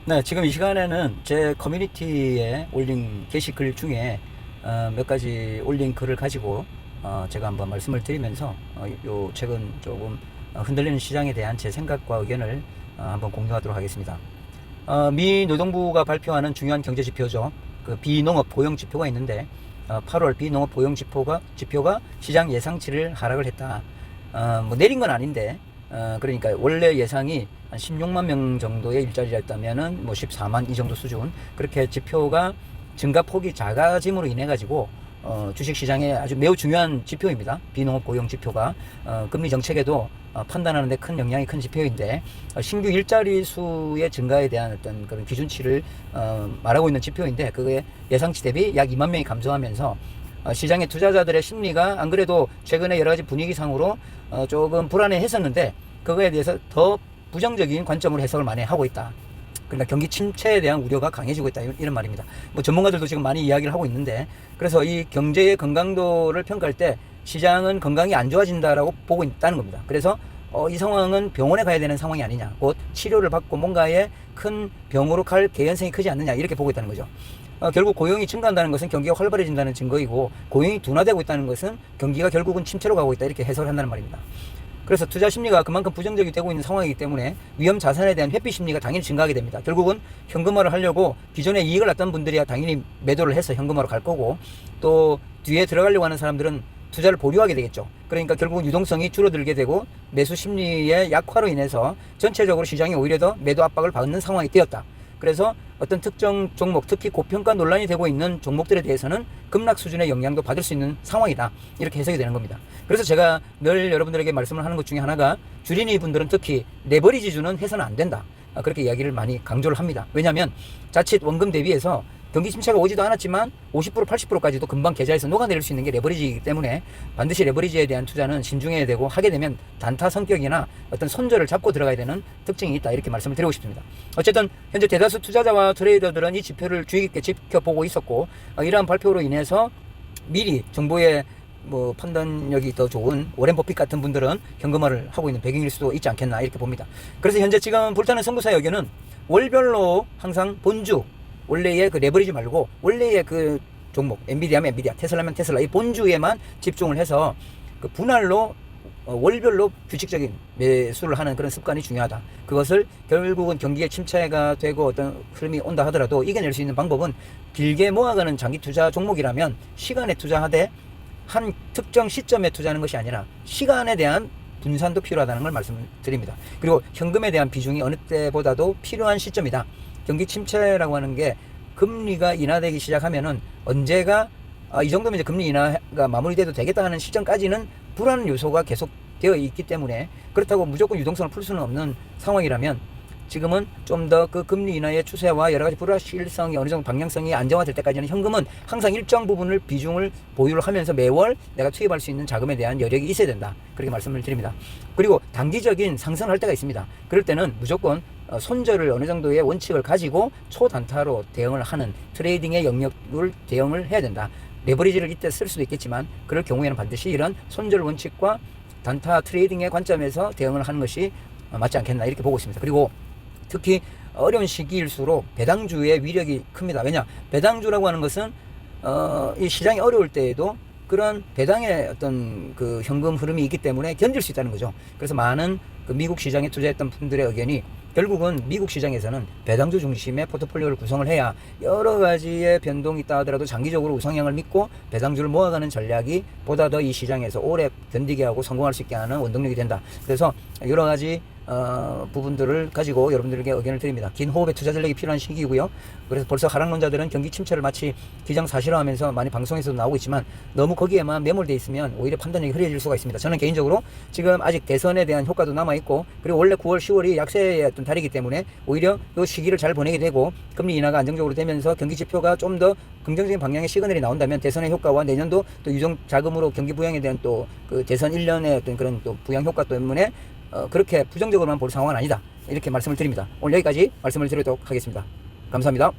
네, 지금 이 시간에는 제 커뮤니티에 올린 게시글 중에 몇 가지 올린 글을 가지고 제가 한번 말씀을 드리면서 요 최근 조금 흔들리는 시장에 대한 제 생각과 의견을 한번 공유하도록 하겠습니다. 미 노동부가 발표하는 중요한 경제 지표죠. 그 비농업 고용 지표가 있는데 8월 비농업 고용 지표가 시장 예상치를 하락을 했다. 뭐 내린 건 아닌데 그러니까 원래 예상이 한 16만 명 정도의 일자리였다면은 뭐 14만 이 정도 수준, 그렇게 지표가 증가폭이 작아짐으로 인해 가지고 주식 시장에 아주 매우 중요한 지표입니다. 비농업 고용 지표가 금리 정책에도 판단하는 데 큰 영향이 큰 지표인데 신규 일자리 수의 증가에 대한 어떤 그런 기준치를 말하고 있는 지표인데, 그게 예상치 대비 약 2만 명이 감소하면서 시장의 투자자들의 심리가 안 그래도 최근에 여러 가지 분위기상으로 조금 불안해 했었는데, 그거에 대해서 더 부정적인 관점으로 해석을 많이 하고 있다. 그러니까 경기 침체에 대한 우려가 강해지고 있다, 이런 말입니다. 뭐 전문가들도 지금 많이 이야기를 하고 있는데, 그래서 이 경제의 건강도를 평가할 때 시장은 건강이 안 좋아진다라고 보고 있다는 겁니다. 그래서 이 상황은 병원에 가야 되는 상황이 아니냐, 곧 치료를 받고 뭔가의 큰 병으로 갈 개연성이 크지 않느냐, 이렇게 보고 있다는 거죠. 결국 고용이 증가한다는 것은 경기가 활발해진다는 증거이고, 고용이 둔화되고 있다는 것은 경기가 결국은 침체로 가고 있다, 이렇게 해석을 한다는 말입니다. 그래서 투자 심리가 그만큼 부정적이 되고 있는 상황이기 때문에 위험 자산에 대한 회피 심리가 당연히 증가하게 됩니다. 결국은 현금화를 하려고 기존에 이익을 났던 분들이야 당연히 매도를 해서 현금화로 갈 거고, 또 뒤에 들어가려고 하는 사람들은 투자를 보류하게 되겠죠. 그러니까 결국은 유동성이 줄어들게 되고 매수 심리의 약화로 인해서 전체적으로 시장이 오히려 더 매도 압박을 받는 상황이 되었다. 그래서 어떤 특정 종목, 특히 고평가 논란이 되고 있는 종목들에 대해서는 급락 수준의 영향도 받을 수 있는 상황이다, 이렇게 해석이 되는 겁니다. 그래서 제가 늘 여러분들에게 말씀을 하는 것 중에 하나가, 주린이 분들은 특히 레버리지주는 해서는 안 된다, 그렇게 이야기를 많이 강조를 합니다. 왜냐하면 자칫 원금 대비해서 경기 침체가 오지도 않았지만 50% 80%까지도 금방 계좌에서 녹아내릴 수 있는 게 레버리지이기 때문에 반드시 레버리지에 대한 투자는 신중해야 되고, 하게 되면 단타 성격이나 어떤 손절을 잡고 들어가야 되는 특징이 있다, 이렇게 말씀을 드리고 싶습니다. 어쨌든 현재 대다수 투자자와 트레이더들은 이 지표를 주의 깊게 지켜보고 있었고, 이러한 발표로 인해서 미리 정보의 판단력이 더 좋은 워렌 버핏 같은 분들은 현금화를 하고 있는 배경일 수도 있지 않겠나, 이렇게 봅니다. 그래서 현재 지금 불타는 선구사의 의견은 월별로 항상 본주, 원래의 그 레버리지 말고 원래의 그 종목, 엔비디아면 엔비디아, 테슬라면 테슬라, 이 본주에만 집중을 해서 그 분할로 월별로 규칙적인 매수를 하는 그런 습관이 중요하다. 그것을 결국은 경기의 침체가 되고 어떤 흐름이 온다 하더라도 이겨낼 수 있는 방법은, 길게 모아가는 장기 투자 종목이라면 시간에 투자하되 한 특정 시점에 투자하는 것이 아니라 시간에 대한 분산도 필요하다는 걸 말씀을 드립니다. 그리고 현금에 대한 비중이 어느 때보다도 필요한 시점이다. 경기 침체라고 하는 게 금리가 인하되기 시작하면은 언제가 이 정도면 이제 금리 인하가 마무리돼도 되겠다 하는 시점까지는 불안 요소가 계속 되어 있기 때문에, 그렇다고 무조건 유동성을 풀 수는 없는 상황이라면 지금은 좀 더 그 금리 인하의 추세와 여러 가지 불확실성이 어느 정도 방향성이 안정화될 때까지는 현금은 항상 일정 부분을 비중을 보유를 하면서 매월 내가 투입할 수 있는 자금에 대한 여력이 있어야 된다, 그렇게 말씀을 드립니다. 그리고 단기적인 상승할 때가 있습니다. 그럴 때는 무조건 손절을 어느 정도의 원칙을 가지고 초단타로 대응을 하는 트레이딩의 영역을 대응을 해야 된다. 레버리지를 이때 쓸 수도 있겠지만 그럴 경우에는 반드시 이런 손절 원칙과 단타 트레이딩의 관점에서 대응을 하는 것이 맞지 않겠나, 이렇게 보고 있습니다. 그리고 특히 어려운 시기일수록 배당주의 위력이 큽니다. 왜냐, 배당주라고 하는 것은 이 시장이 어려울 때에도 그런 배당의 어떤 그 현금 흐름이 있기 때문에 견딜 수 있다는 거죠. 그래서 많은 그 미국 시장에 투자했던 분들의 의견이, 결국은 미국 시장에서는 배당주 중심의 포트폴리오를 구성을 해야 여러 가지의 변동이 있다 하더라도 장기적으로 우상향을 믿고 배당주를 모아가는 전략이 보다 더 이 시장에서 오래 견디게 하고 성공할 수 있게 하는 원동력이 된다. 그래서 여러 가지 부분들을 가지고 여러분들에게 의견을 드립니다. 긴 호흡의 투자 전략이 필요한 시기이고요. 그래서 벌써 하락론자들은 경기 침체를 마치 기정사실화하면서 많이 방송에서도 나오고 있지만, 너무 거기에만 매몰되어 있으면 오히려 판단력이 흐려질 수가 있습니다. 저는 개인적으로 지금 아직 대선에 대한 효과도 남아있고, 그리고 원래 9월 10월이 약세의 어떤 달이기 때문에 오히려 이 시기를 잘 보내게 되고, 금리 인하가 안정적으로 되면서 경기 지표가 좀 더 긍정적인 방향의 시그널이 나온다면 대선의 효과와 내년도 또 유동 자금으로 경기 부양에 대한 또 그 대선 1년의 어떤 그런 또 부양 효과 때문에 그렇게 부정적으로만 볼 상황은 아니다, 이렇게 말씀을 드립니다. 오늘 여기까지 말씀을 드리도록 하겠습니다. 감사합니다.